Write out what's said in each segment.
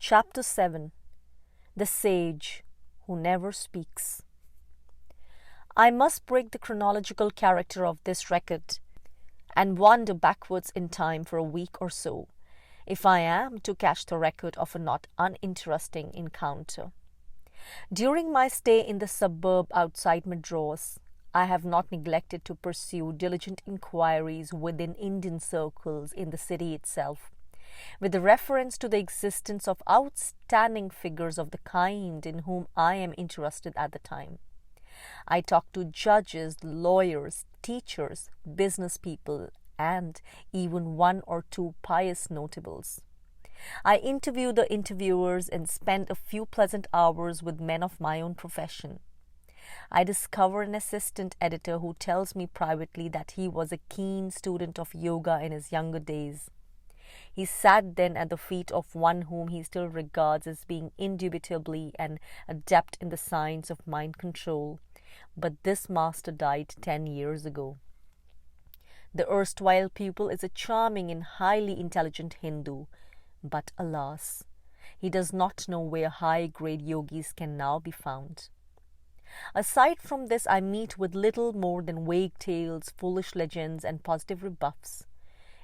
Chapter 7. The Sage Who Never Speaks. I must break the chronological character of this record and wander backwards in time for a week or so, if I am to catch the record of a not uninteresting encounter. During my stay in the suburb outside Madras, I have not neglected to pursue diligent inquiries within Indian circles in the city itself, with reference to the existence of outstanding figures of the kind in whom I am interested at the time. I talk to judges, lawyers, teachers, business people, and even one or two pious notables. I interview the interviewers and spend a few pleasant hours with men of my own profession. I discover an assistant editor who tells me privately that he was a keen student of yoga in his younger days. He sat then at the feet of one whom he still regards as being indubitably an adept in the science of mind control, but this master died 10 years ago. The erstwhile pupil is a charming and highly intelligent Hindu, but alas, he does not know where high-grade yogis can now be found. Aside from this, I meet with little more than vague tales, foolish legends, and positive rebuffs.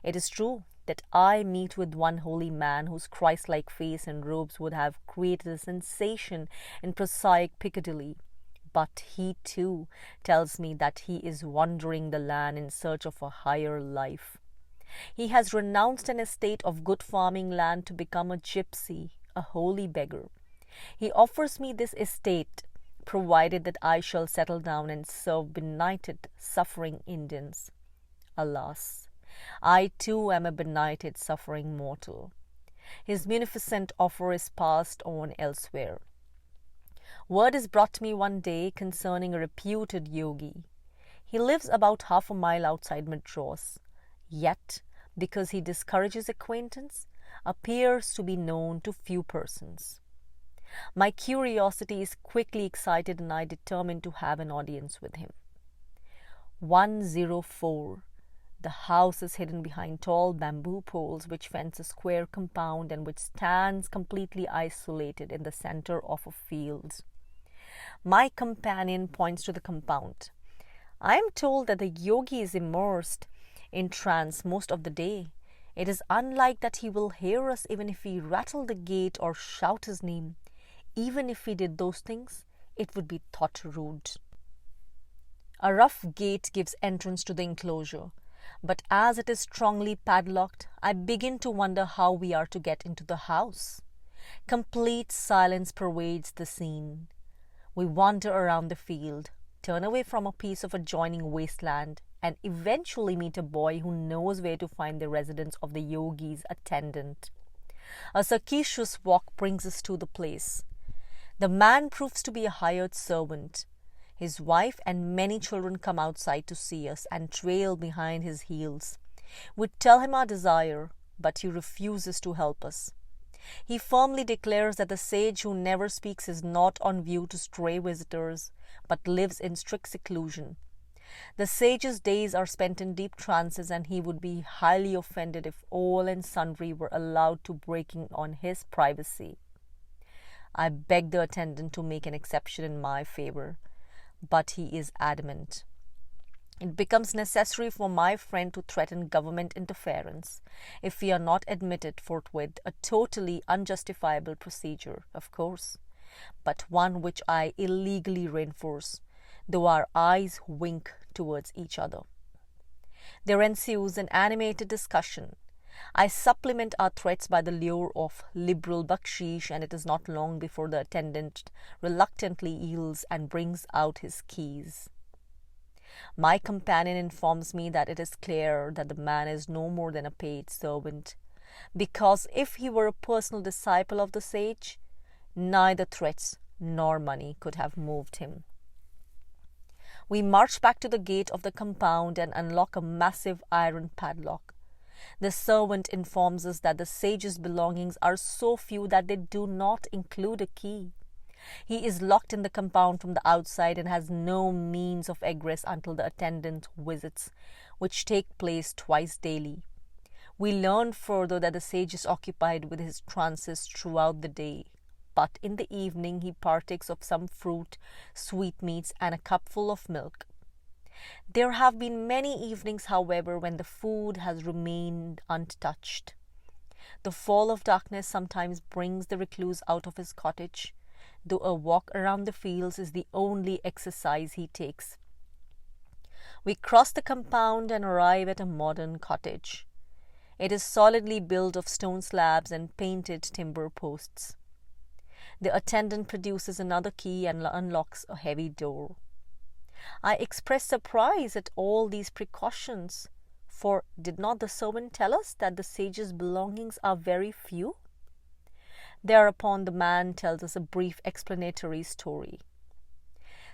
It is true that I meet with one holy man whose Christ-like face and robes would have created a sensation in prosaic Piccadilly, but he too tells me that he is wandering the land in search of a higher life. He has renounced an estate of good farming land to become a gypsy, a holy beggar. He offers me this estate, provided that I shall settle down and serve benighted, suffering Indians. Alas, I too am a benighted, suffering mortal. His munificent offer is passed on elsewhere. Word is brought me one day concerning a reputed yogi. He lives about half a mile outside Madras, yet, because he discourages acquaintance, appears to be known to few persons. My curiosity is quickly excited and I determine to have an audience with him. 104. The house is hidden behind tall bamboo poles which fence a square compound and which stands completely isolated in the center of a field. My companion points to the compound. I am told that the yogi is immersed in trance most of the day. It is unlike that he will hear us even if we rattle the gate or shout his name. Even if we did those things, it would be thought rude. A rough gate gives entrance to the enclosure, but as it is strongly padlocked, I begin to wonder how we are to get into the house. Complete silence pervades the scene. We wander around the field, turn away from a piece of adjoining wasteland, and eventually meet a boy who knows where to find the residence of the yogi's attendant. A circuitous walk brings us to the place. The man proves to be a hired servant. His wife and many children come outside to see us and trail behind his heels. We tell him our desire, but he refuses to help us. He firmly declares that the sage who never speaks is not on view to stray visitors, but lives in strict seclusion. The sage's days are spent in deep trances, and he would be highly offended if all and sundry were allowed to break in on his privacy. I beg the attendant to make an exception in my favor, but he is adamant. It becomes necessary for my friend to threaten government interference if we are not admitted forthwith, a totally unjustifiable procedure, of course, but one which I illegally reinforce, though our eyes wink towards each other. There ensues an animated discussion. I supplement our threats by the lure of liberal bakshish, and it is not long before the attendant reluctantly yields and brings out his keys. My companion informs me that it is clear that the man is no more than a paid servant, because if he were a personal disciple of the sage, neither threats nor money could have moved him. We march back to the gate of the compound and unlock a massive iron padlock. The servant informs us that the sage's belongings are so few that they do not include a key. He is locked in the compound from the outside and has no means of egress until the attendant visits, which take place twice daily. We learn further that the sage is occupied with his trances throughout the day, but in the evening he partakes of some fruit, sweetmeats, and a cupful of milk. There have been many evenings, however, when the food has remained untouched. The fall of darkness sometimes brings the recluse out of his cottage, though a walk around the fields is the only exercise he takes. We cross the compound and arrive at a modern cottage. It is solidly built of stone slabs and painted timber posts. The attendant produces another key and unlocks a heavy door. I express surprise at all these precautions, for did not the servant tell us that the sage's belongings are very few? Thereupon the man tells us a brief explanatory story.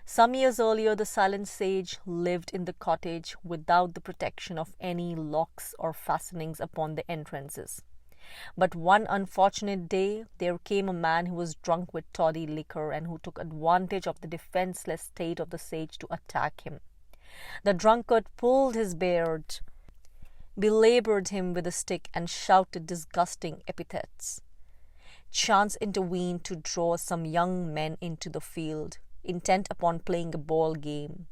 Some years earlier, the silent sage lived in the cottage without the protection of any locks or fastenings upon the entrances. But one unfortunate day, there came a man who was drunk with toddy liquor and who took advantage of the defenseless state of the sage to attack him. The drunkard pulled his beard, belabored him with a stick, and shouted disgusting epithets. Chance intervened to draw some young men into the field, intent upon playing a ball game.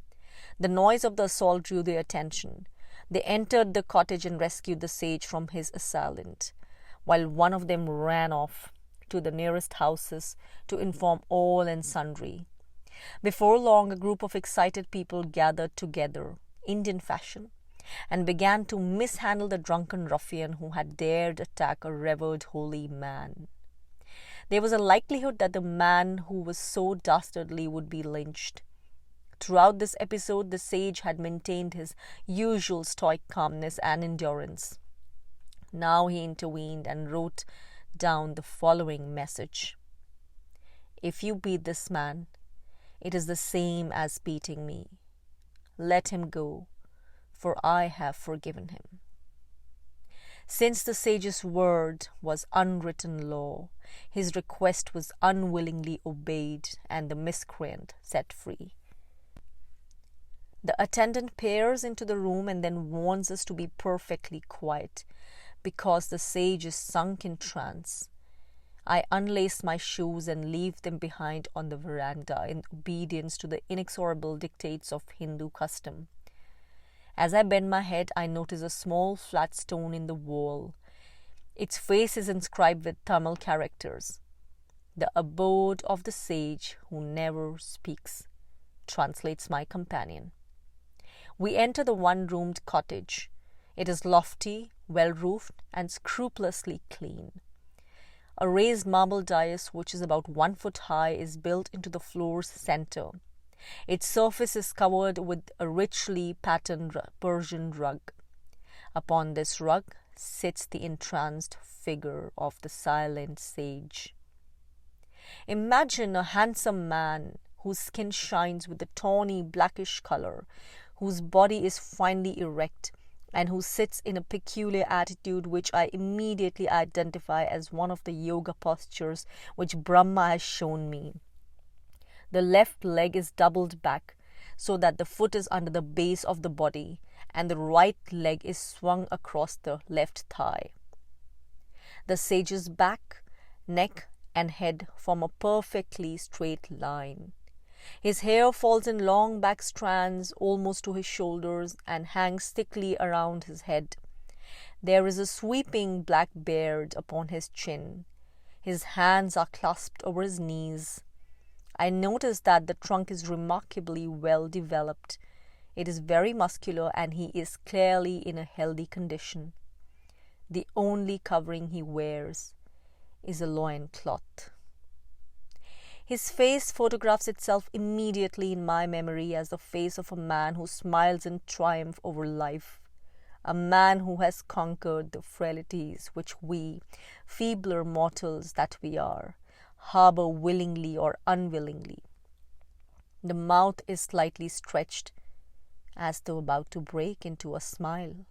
The noise of the assault drew their attention. They entered the cottage and rescued the sage from his assailant, while one of them ran off to the nearest houses to inform all and sundry. Before long, a group of excited people gathered together, Indian fashion, and began to mishandle the drunken ruffian who had dared attack a revered holy man. There was a likelihood that the man who was so dastardly would be lynched. Throughout this episode, the sage had maintained his usual stoic calmness and endurance. Now he intervened and wrote down the following message. If you beat this man, it is the same as beating me. Let him go, for I have forgiven him. Since the sage's word was unwritten law, his request was unwillingly obeyed and the miscreant set free. The attendant peers into the room and then warns us to be perfectly quiet, because the sage is sunk in trance. I unlace my shoes and leave them behind on the veranda in obedience to the inexorable dictates of Hindu custom. As I bend my head, I notice a small flat stone in the wall. Its face is inscribed with Tamil characters. The abode of the sage who never speaks, translates my companion. We enter the one-roomed cottage. It is lofty, well-roofed, and scrupulously clean. A raised marble dais, which is about 1 foot high, is built into the floor's center. Its surface is covered with a richly patterned Persian rug. Upon this rug sits the entranced figure of the silent sage. Imagine a handsome man whose skin shines with a tawny blackish color, whose body is finely erect, and who sits in a peculiar attitude which I immediately identify as one of the yoga postures which Brahma has shown me. The left leg is doubled back so that the foot is under the base of the body, and the right leg is swung across the left thigh. The sage's back, neck, and head form a perfectly straight line. His hair falls in long back strands almost to his shoulders and hangs thickly around his head. There is a sweeping black beard upon his chin. His hands are clasped over his knees. I notice that the trunk is remarkably well developed. It is very muscular and he is clearly in a healthy condition. The only covering he wears is a loincloth. His face photographs itself immediately in my memory as the face of a man who smiles in triumph over life, a man who has conquered the frailties which we, feebler mortals that we are, harbor willingly or unwillingly. The mouth is slightly stretched, as though about to break into a smile.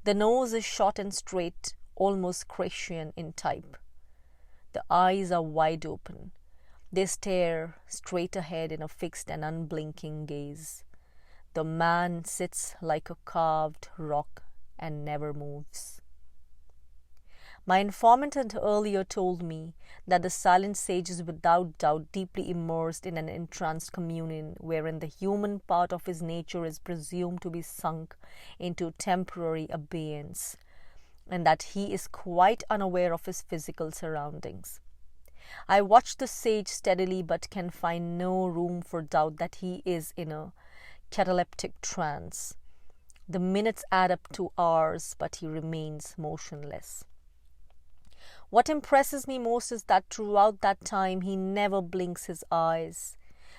The nose is short and straight, almost Cretian in type. The eyes are wide open. They stare straight ahead in a fixed and unblinking gaze. The man sits like a carved rock and never moves. My informant had earlier told me that the silent sage is without doubt deeply immersed in an entranced communion wherein the human part of his nature is presumed to be sunk into temporary abeyance, and that he is quite unaware of his physical surroundings. I watch the sage steadily but can find no room for doubt that he is in a cataleptic trance. The minutes add up to hours, but he remains motionless. What impresses me most is that throughout that time he never blinks his eyes.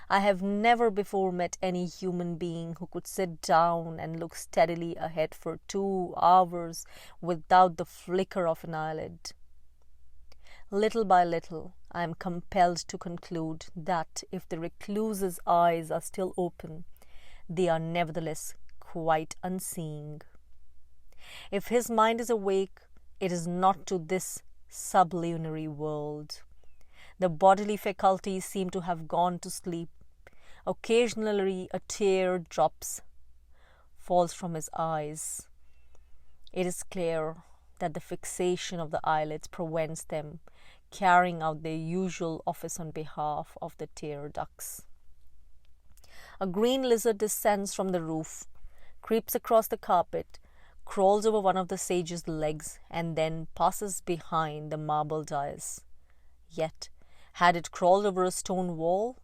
I have never before met any human being who could sit down and look steadily ahead for 2 hours without the flicker of an eyelid. Little by little, I am compelled to conclude that if the recluse's eyes are still open, they are nevertheless quite unseeing. If his mind is awake, it is not to this sublunary world. The bodily faculties seem to have gone to sleep. Occasionally a tear falls from his eyes. It is clear that the fixation of the eyelids prevents them carrying out their usual office on behalf of the tear ducts. A green lizard descends from the roof, creeps across the carpet, crawls over one of the sage's legs, and then passes behind the marble dais. Yet, had it crawled over a stone wall,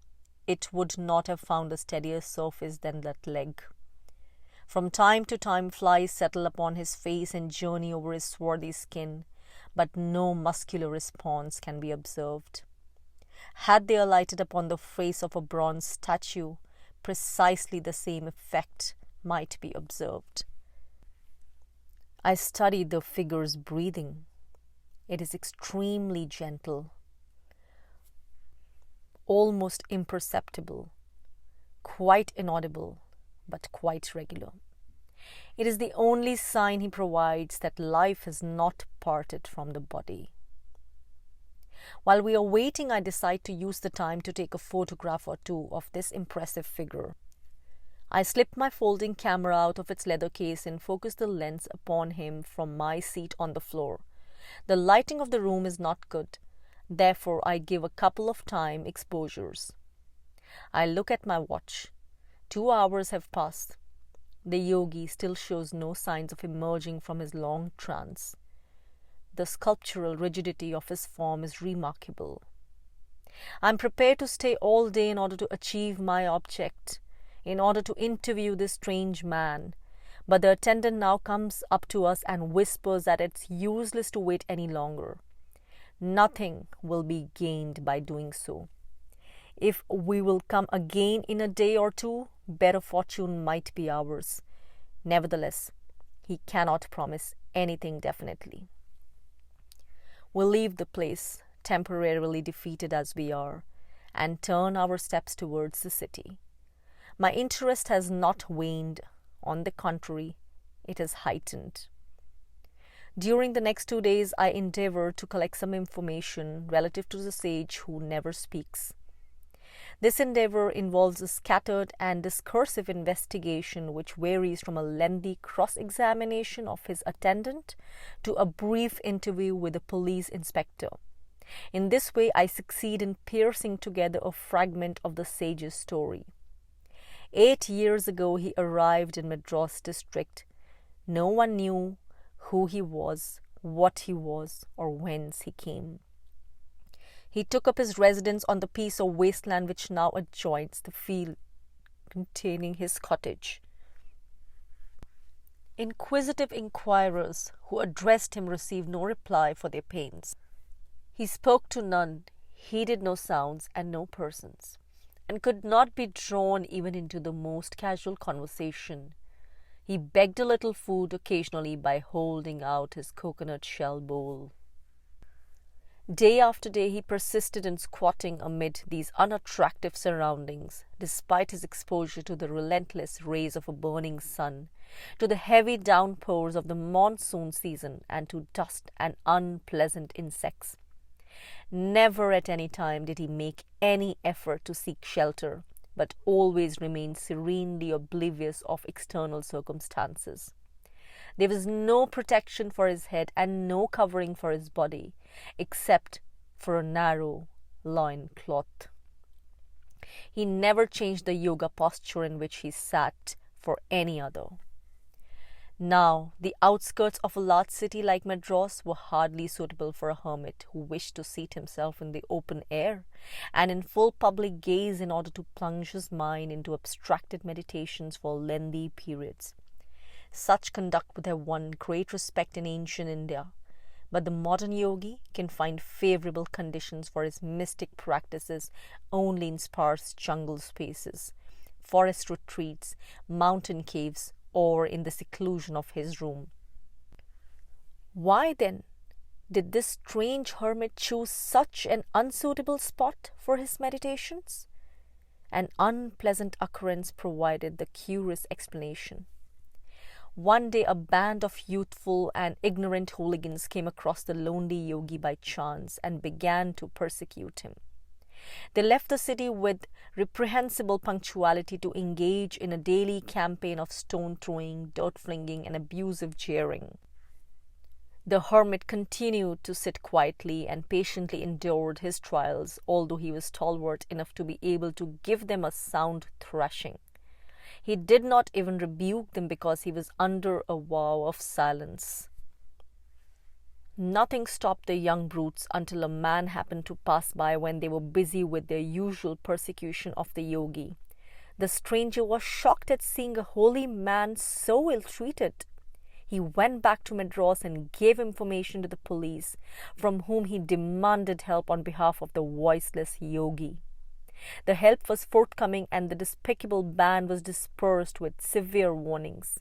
it would not have found a steadier surface than that leg. From time to time flies settle upon his face and journey over his swarthy skin, but no muscular response can be observed. Had they alighted upon the face of a bronze statue, precisely the same effect might be observed. I studied the figure's breathing. It is extremely gentle, almost imperceptible, quite inaudible, but quite regular. It is the only sign he provides that life has not parted from the body. While we are waiting, I decide to use the time to take a photograph or two of this impressive figure. I slip my folding camera out of its leather case and focus the lens upon him from my seat on the floor. The lighting of the room is not good, therefore I give a couple of time exposures. I look at my watch. 2 hours have passed. The yogi still shows no signs of emerging from his long trance. The sculptural rigidity of his form is remarkable. I am prepared to stay all day in order to achieve my object, in order to interview this strange man, but the attendant now comes up to us and whispers that it's useless to wait any longer. Nothing will be gained by doing so. If we will come again in a day or two, better fortune might be ours. Nevertheless, he cannot promise anything definitely. We'll leave the place, temporarily defeated as we are, and turn our steps towards the city. My interest has not waned. On the contrary, it has heightened. During the next 2 days, I endeavor to collect some information relative to the sage who never speaks. This endeavor involves a scattered and discursive investigation which varies from a lengthy cross-examination of his attendant to a brief interview with a police inspector. In this way, I succeed in piecing together a fragment of the sage's story. 8 years ago, he arrived in Madras district. No one knew who he was, what he was, or whence he came. He took up his residence on the piece of wasteland which now adjoins the field containing his cottage. Inquisitive inquirers who addressed him received no reply for their pains. He spoke to none, heeded no sounds and no persons, and could not be drawn even into the most casual conversation. He begged a little food occasionally by holding out his coconut shell bowl. Day after day he persisted in squatting amid these unattractive surroundings, despite his exposure to the relentless rays of a burning sun, to the heavy downpours of the monsoon season, and to dust and unpleasant insects. Never at any time did he make any effort to seek shelter, but always remained serenely oblivious of external circumstances. There was no protection for his head and no covering for his body, except for a narrow loin cloth. He never changed the yoga posture in which he sat for any other. Now, the outskirts of a large city like Madras were hardly suitable for a hermit who wished to seat himself in the open air and in full public gaze in order to plunge his mind into abstracted meditations for lengthy periods. Such conduct would have won great respect in ancient India, but the modern yogi can find favorable conditions for his mystic practices only in sparse jungle spaces, forest retreats, mountain caves, or in the seclusion of his room. Why then did this strange hermit choose such an unsuitable spot for his meditations? An unpleasant occurrence provided the curious explanation. One day a band of youthful and ignorant hooligans came across the lonely yogi by chance and began to persecute him. They left the city with reprehensible punctuality to engage in a daily campaign of stone throwing, dirt flinging, and abusive jeering. The hermit continued to sit quietly and patiently endured his trials, although he was stalwart enough to be able to give them a sound thrashing. He did not even rebuke them because he was under a vow of silence. Nothing stopped the young brutes until a man happened to pass by when they were busy with their usual persecution of the yogi. The stranger was shocked at seeing a holy man so ill-treated. He went back to Madras and gave information to the police, from whom he demanded help on behalf of the voiceless yogi. The help was forthcoming and the despicable band was dispersed with severe warnings.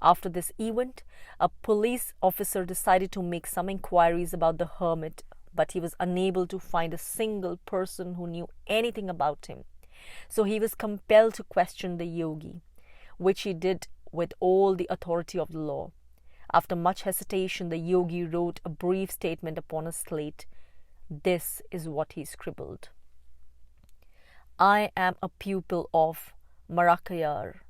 After this event, a police officer decided to make some inquiries about the hermit, but he was unable to find a single person who knew anything about him. So he was compelled to question the yogi, which he did with all the authority of the law. After much hesitation, the yogi wrote a brief statement upon a slate. This is what he scribbled. I am a pupil of Marakayar.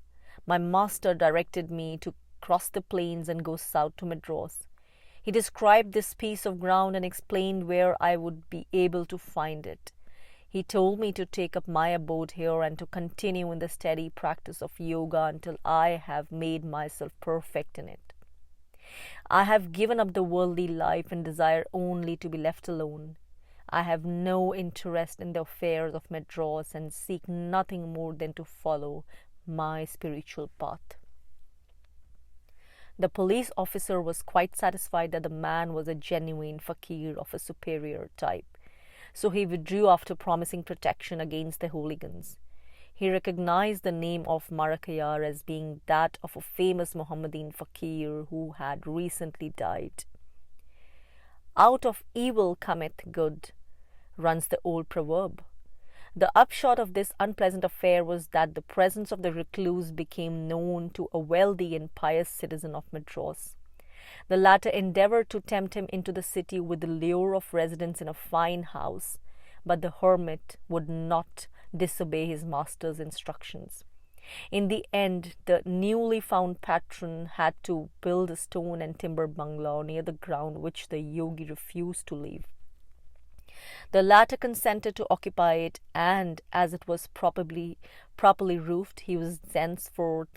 My master directed me to cross the plains and go south to Madras. He described this piece of ground and explained where I would be able to find it. He told me to take up my abode here and to continue in the steady practice of yoga until I have made myself perfect in it. I have given up the worldly life and desire only to be left alone. I have no interest in the affairs of Madras and seek nothing more than to follow my spiritual path. The police officer was quite satisfied that the man was a genuine fakir of a superior type, so he withdrew after promising protection against the hooligans. He recognized the name of Marakayar as being that of a famous Mohammedan fakir who had recently died. Out of evil cometh good, runs the old proverb. The upshot of this unpleasant affair was that the presence of the recluse became known to a wealthy and pious citizen of Madras. The latter endeavored to tempt him into the city with the lure of residence in a fine house, but the hermit would not disobey his master's instructions. In the end, the newly found patron had to build a stone and timber bungalow near the ground which the yogi refused to leave. The latter consented to occupy it, and as it was properly roofed, he was thenceforth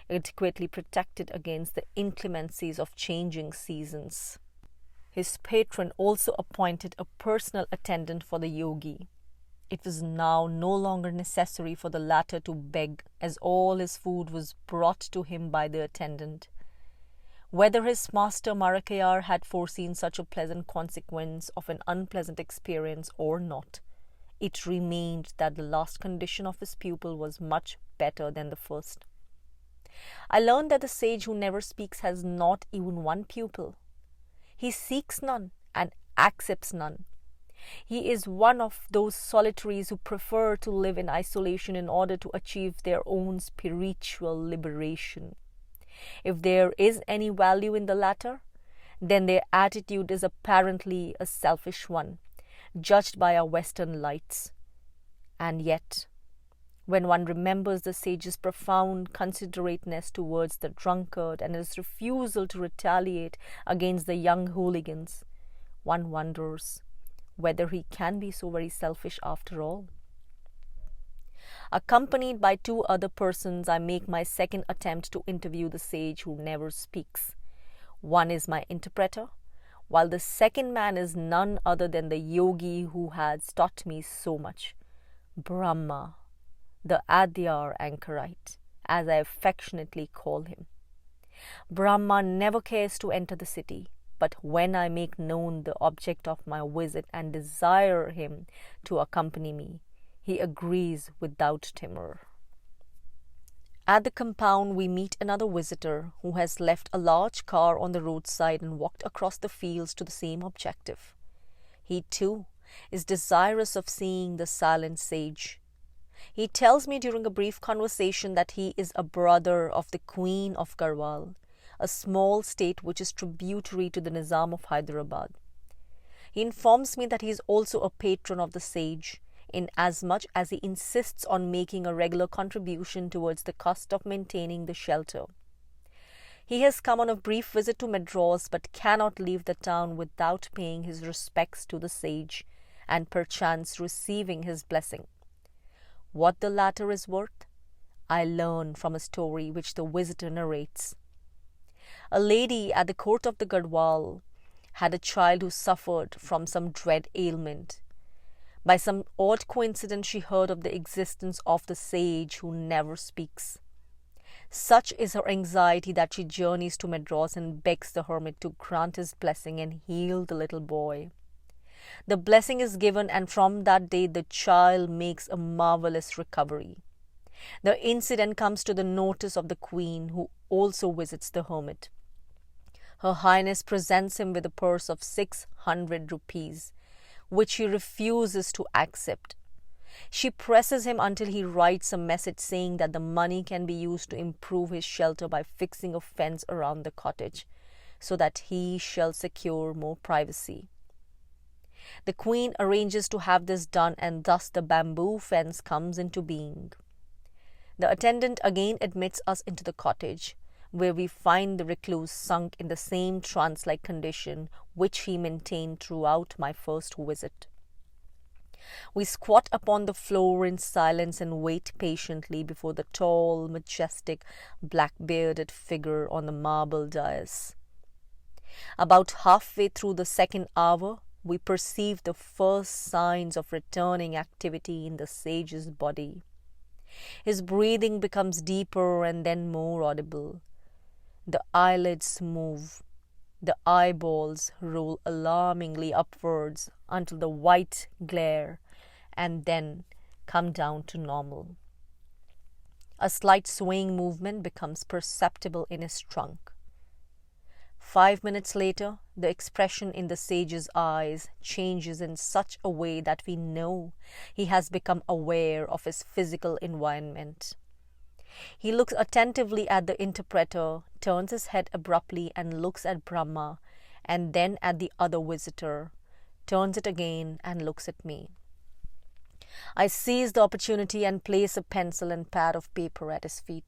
adequately protected against the inclemencies of changing seasons. His patron also appointed a personal attendant for the yogi. It was now no longer necessary for the latter to beg, as all his food was brought to him by the attendant. Whether his master Marakayar had foreseen such a pleasant consequence of an unpleasant experience or not, it remained that the last condition of his pupil was much better than the first. I learned that the sage who never speaks has not even one pupil. He seeks none and accepts none. He is one of those solitaries who prefer to live in isolation in order to achieve their own spiritual liberation. If there is any value in the latter, then their attitude is apparently a selfish one, judged by our Western lights. And yet, When one remembers the sage's profound considerateness towards the drunkard and his refusal to retaliate against the young hooligans, one wonders whether he can be so very selfish after all. Accompanied by 2 other persons, I make my second attempt to interview the sage who never speaks. One is my interpreter, while the second man is none other than the yogi who has taught me so much, Brahma, the Adyar anchorite, as I affectionately call him. Brahma never cares to enter the city, but when I make known the object of my visit and desire him to accompany me, he agrees without timor. At the compound, we meet another visitor who has left a large car on the roadside and walked across the fields to the same objective. He, too, is desirous of seeing the silent sage. He tells me during a brief conversation that he is a brother of the Queen of Garhwal, a small state which is tributary to the Nizam of Hyderabad. He informs me that he is also a patron of the sage, inasmuch as he insists on making a regular contribution towards the cost of maintaining the shelter. He has come on a brief visit to Madras, but cannot leave the town without paying his respects to the sage and perchance receiving his blessing. What the latter is worth, I learn from a story which the visitor narrates. A lady at the court of the Garhwal had a child who suffered from some dread ailment. By some odd coincidence, she heard of the existence of the sage who never speaks. Such is her anxiety that she journeys to Madras and begs the hermit to grant his blessing and heal the little boy. The blessing is given, and from that day the child makes a marvelous recovery. The incident comes to the notice of the queen, who also visits the hermit. Her Highness presents him with a purse of 600 rupees, which he refuses to accept. She presses him until he writes a message saying that the money can be used to improve his shelter by fixing a fence around the cottage, so that he shall secure more privacy. The queen arranges to have this done, and thus the bamboo fence comes into being. The attendant again admits us into the cottage, where we find the recluse sunk in the same trance-like condition which he maintained throughout my first visit. We squat upon the floor in silence and wait patiently before the tall, majestic, black-bearded figure on the marble dais. About halfway through the second hour, we perceive the first signs of returning activity in the sage's body. His breathing becomes deeper and then more audible. The eyelids move. The eyeballs roll alarmingly upwards until the white glare and then come down to normal. A slight swaying movement becomes perceptible in his trunk. 5 minutes later, the expression in the sage's eyes changes in such a way that we know he has become aware of his physical environment. He looks attentively at the interpreter, turns his head abruptly and looks at Brahma, and then at the other visitor, turns it again and looks at me. I seize the opportunity and place a pencil and pad of paper at his feet.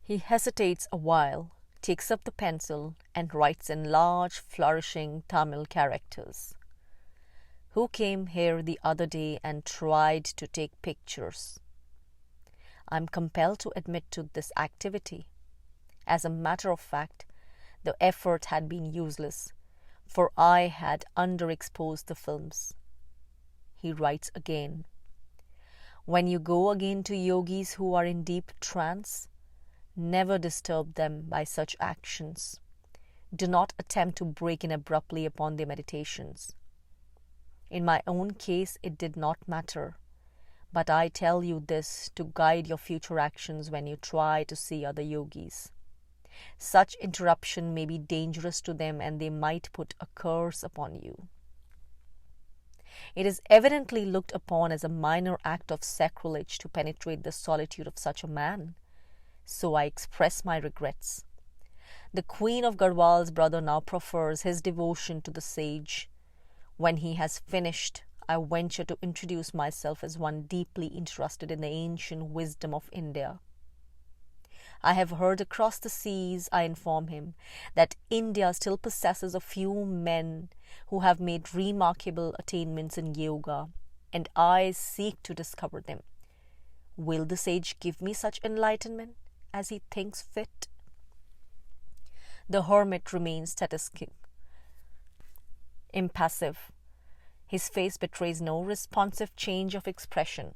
He hesitates a while, takes up the pencil, and writes in large, flourishing Tamil characters. "Who came here the other day and tried to take pictures?" I am compelled to admit to this activity. As a matter of fact, the effort had been useless, for I had underexposed the films. He writes again, "When you go again to yogis who are in deep trance, never disturb them by such actions. Do not attempt to break in abruptly upon their meditations. In my own case, it did not matter. But I tell you this to guide your future actions when you try to see other yogis. Such interruption may be dangerous to them, and they might put a curse upon you. It is evidently looked upon as a minor act of sacrilege to penetrate the solitude of such a man. So I express my regrets. The Queen of Garhwal's brother now proffers his devotion to the sage. When he has finished, I venture to introduce myself as one deeply interested in the ancient wisdom of India. I have heard across the seas, I inform him, that India still possesses a few men who have made remarkable attainments in yoga, and I seek to discover them. Will the sage give me such enlightenment as he thinks fit? The hermit remains static, impassive. His face betrays no responsive change of expression.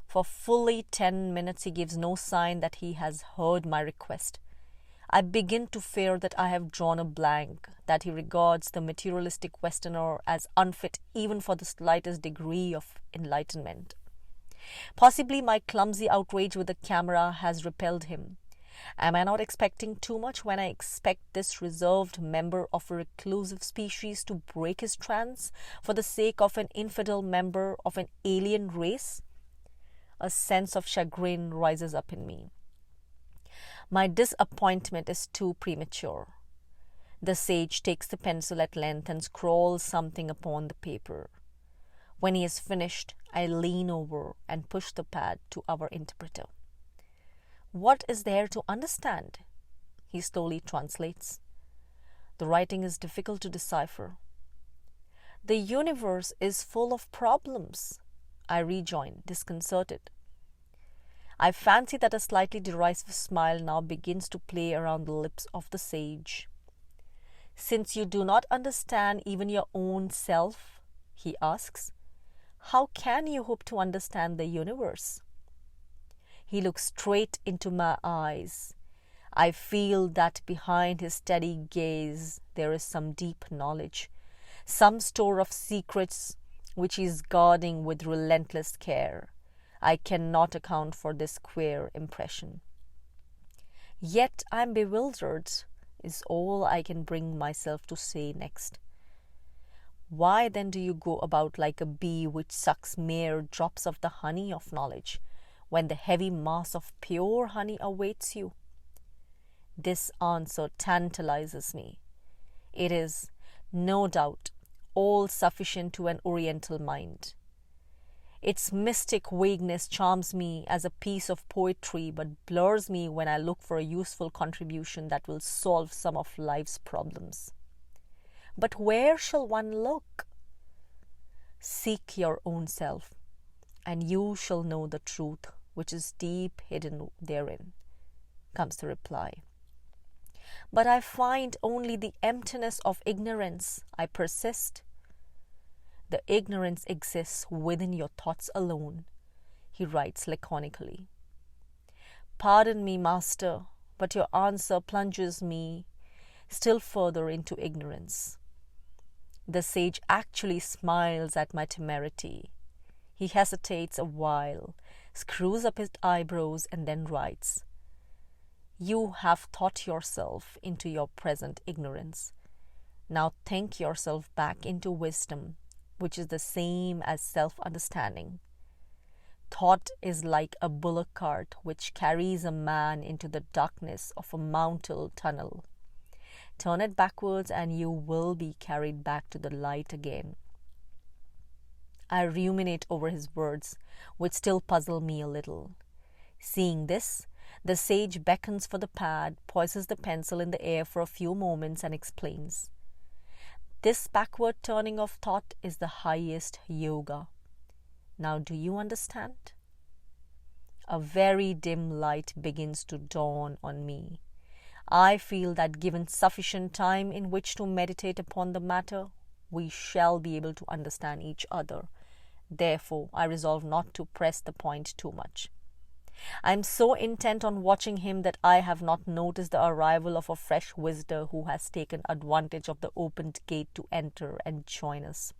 For fully 10 minutes he gives no sign that he has heard my request. I begin to fear that I have drawn a blank, that he regards the materialistic Westerner as unfit even for the slightest degree of enlightenment. Possibly my clumsy outrage with the camera has repelled him. Am I not expecting too much when I expect this reserved member of a reclusive species to break his trance for the sake of an infidel member of an alien race? A sense of chagrin rises up in me. My disappointment is too premature. The sage takes the pencil at length and scrawls something upon the paper. When he has finished, I lean over and push the pad to our interpreter. What is there to understand? He slowly translates. The writing is difficult to decipher. The universe is full of problems, I rejoin, disconcerted. I fancy that a slightly derisive smile now begins to play around the lips of the sage. Since you do not understand even your own self, he asks, how can you hope to understand the universe? He looks straight into my eyes. I feel that behind his steady gaze there is some deep knowledge, some store of secrets which he is guarding with relentless care. I cannot account for this queer impression. Yet I am bewildered, is all I can bring myself to say next. Why then do you go about like a bee which sucks mere drops of the honey of knowledge, when the heavy mass of pure honey awaits you? This answer tantalizes me. It is, no doubt, all sufficient to an Oriental mind. Its mystic vagueness charms me as a piece of poetry, but blurs me when I look for a useful contribution that will solve some of life's problems. But where shall one look? Seek your own self, and you shall know the truth which is deep hidden therein, comes the reply. But I find only the emptiness of ignorance, I persist. The ignorance exists within your thoughts alone, he writes laconically. Pardon me, master, but your answer plunges me still further into ignorance. The sage actually smiles at my temerity. He hesitates a while, screws up his eyebrows, and then writes, You have thought yourself into your present ignorance. Now think yourself back into wisdom, which is the same as self-understanding. Thought is like a bullock cart which carries a man into the darkness of a mountain tunnel. Turn it backwards and you will be carried back to the light again. I ruminate over his words, which still puzzle me a little. Seeing this, the sage beckons for the pad, poises the pencil in the air for a few moments, and explains. This backward turning of thought is the highest yoga. Now do you understand? A very dim light begins to dawn on me. I feel that given sufficient time in which to meditate upon the matter, we shall be able to understand each other. Therefore, I resolve not to press the point too much. I am so intent on watching him that I have not noticed the arrival of a fresh visitor who has taken advantage of the opened gate to enter and join us.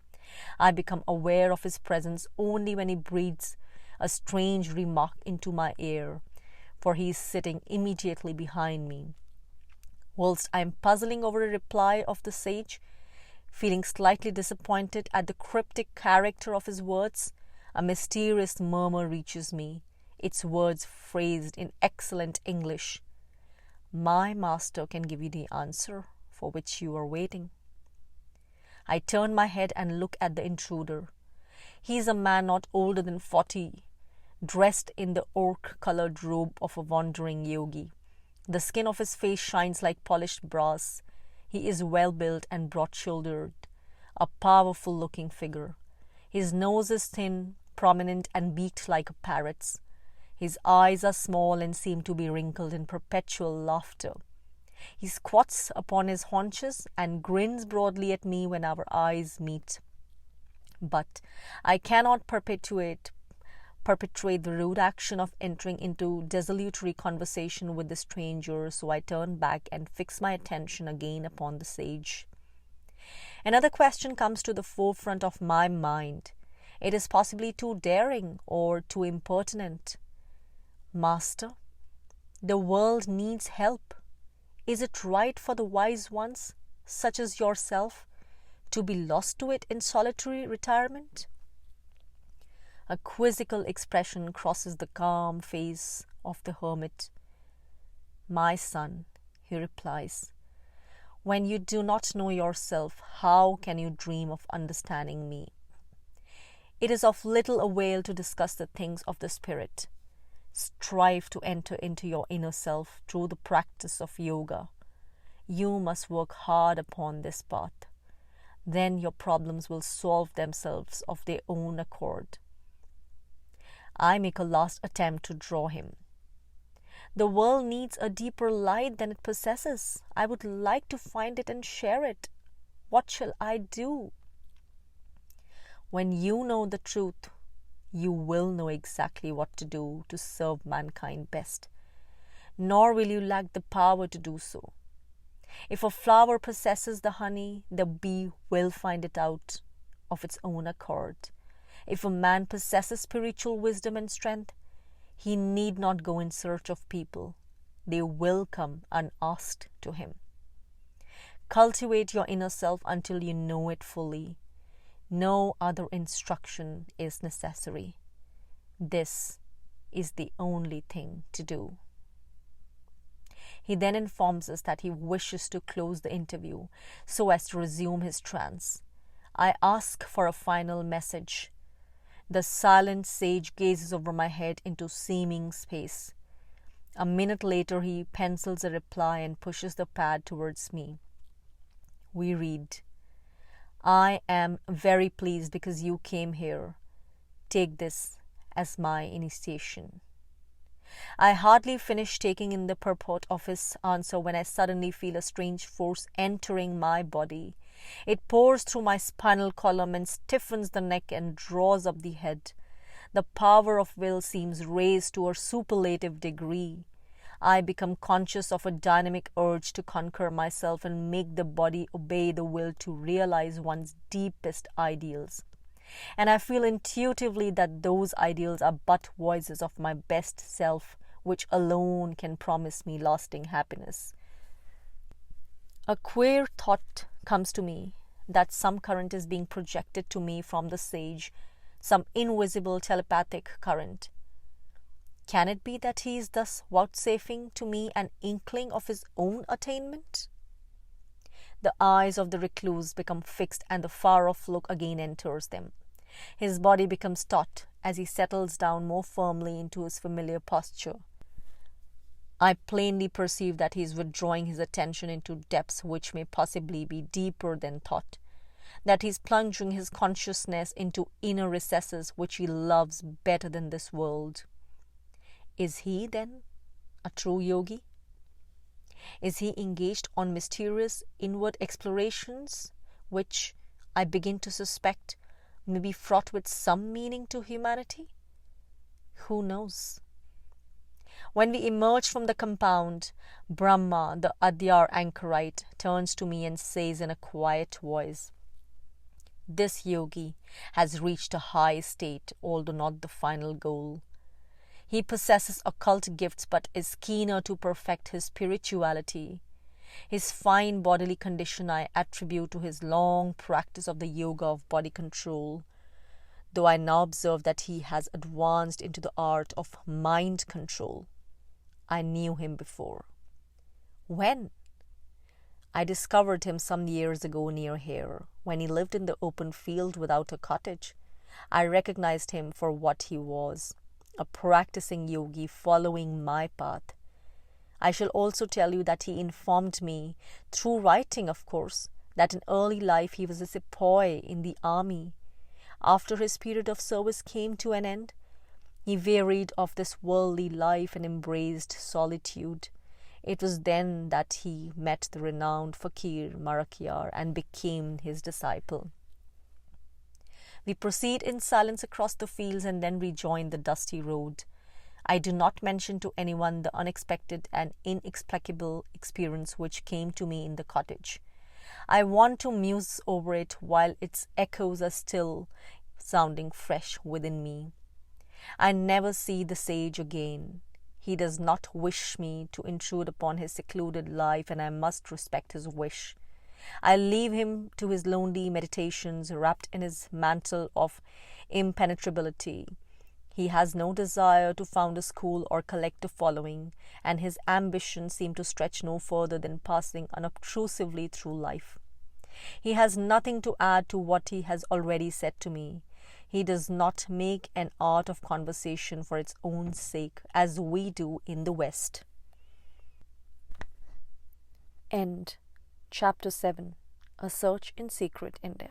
I become aware of his presence only when he breathes a strange remark into my ear, for he is sitting immediately behind me. Whilst I am puzzling over a reply of the sage, feeling slightly disappointed at the cryptic character of his words, a mysterious murmur reaches me, its words phrased in excellent English. My master can give you the answer for which you are waiting. I turn my head and look at the intruder. He is a man not older than 40, dressed in the ochre-colored robe of a wandering yogi. The skin of his face shines like polished brass. He is well-built and broad-shouldered, a powerful-looking figure. His nose is thin, prominent, and beaked like a parrot's. His eyes are small and seem to be wrinkled in perpetual laughter. He squats upon his haunches and grins broadly at me when our eyes meet. But I cannot perpetrate the rude action of entering into desultory conversation with the stranger, so I turn back and fix my attention again upon the sage. Another question comes to the forefront of my mind. It is possibly too daring or too impertinent. Master, the world needs help. Is it right for the wise ones, such as yourself, to be lost to it in solitary retirement? A quizzical expression crosses the calm face of the hermit. My son, he replies, when you do not know yourself, how can you dream of understanding me? It is of little avail to discuss the things of the spirit. Strive to enter into your inner self through the practice of yoga. You must work hard upon this path. Then your problems will solve themselves of their own accord. I make a last attempt to draw him. The world needs a deeper light than it possesses. I would like to find it and share it. What shall I do? When you know the truth, you will know exactly what to do to serve mankind best, nor will you lack the power to do so. If a flower possesses the honey, the bee will find it out of its own accord. If a man possesses spiritual wisdom and strength, he need not go in search of people. They will come unasked to him. Cultivate your inner self until you know it fully. No other instruction is necessary. This is the only thing to do. He then informs us that he wishes to close the interview so as to resume his trance. I ask for a final message. The silent sage gazes over my head into seeming space. A minute later, he pencils a reply and pushes the pad towards me. We read, I am very pleased because you came here. Take this as my initiation. I hardly finish taking in the purport of his answer when I suddenly feel a strange force entering my body. It pours through my spinal column and stiffens the neck and draws up the head. The power of will seems raised to a superlative degree. I become conscious of a dynamic urge to conquer myself and make the body obey the will to realize one's deepest ideals. And I feel intuitively that those ideals are but voices of my best self, which alone can promise me lasting happiness. A queer thought comes to me that some current is being projected to me from the sage, some invisible telepathic current. Can it be that he is thus vouchsafing to me an inkling of his own attainment? The eyes of the recluse become fixed and the far-off look again enters them. His body becomes taut as he settles down more firmly into his familiar posture. I plainly perceive that he is withdrawing his attention into depths which may possibly be deeper than thought, that he is plunging his consciousness into inner recesses which he loves better than this world. Is he, then, a true yogi? Is he engaged on mysterious inward explorations which, I begin to suspect, may be fraught with some meaning to humanity? Who knows? When we emerge from the compound, Brahma, the Adyar anchorite, turns to me and says in a quiet voice, This yogi has reached a high state, although not the final goal. He possesses occult gifts but is keener to perfect his spirituality. His fine bodily condition I attribute to his long practice of the yoga of body control, though I now observe that he has advanced into the art of mind control. I knew him before. When? I discovered him some years ago near here, when he lived in the open field without a cottage. I recognized him for what he was, a practicing yogi following my path. I shall also tell you that he informed me, through writing of course, that in early life he was a sepoy in the army. After his period of service came to an end, he wearied of this worldly life and embraced solitude. It was then that he met the renowned fakir Marakyar and became his disciple. We proceed in silence across the fields and then rejoin the dusty road. I do not mention to anyone the unexpected and inexplicable experience which came to me in the cottage. I want to muse over it while its echoes are still sounding fresh within me. I never see the sage again. He does not wish me to intrude upon his secluded life, and I must respect his wish. I leave him to his lonely meditations, wrapped in his mantle of impenetrability. He has no desire to found a school or collect a following, and his ambitions seem to stretch no further than passing unobtrusively through life. He has nothing to add to what he has already said to me. He does not make an art of conversation for its own sake, as we do in the West. End. Chapter 7. A Search in Secret India.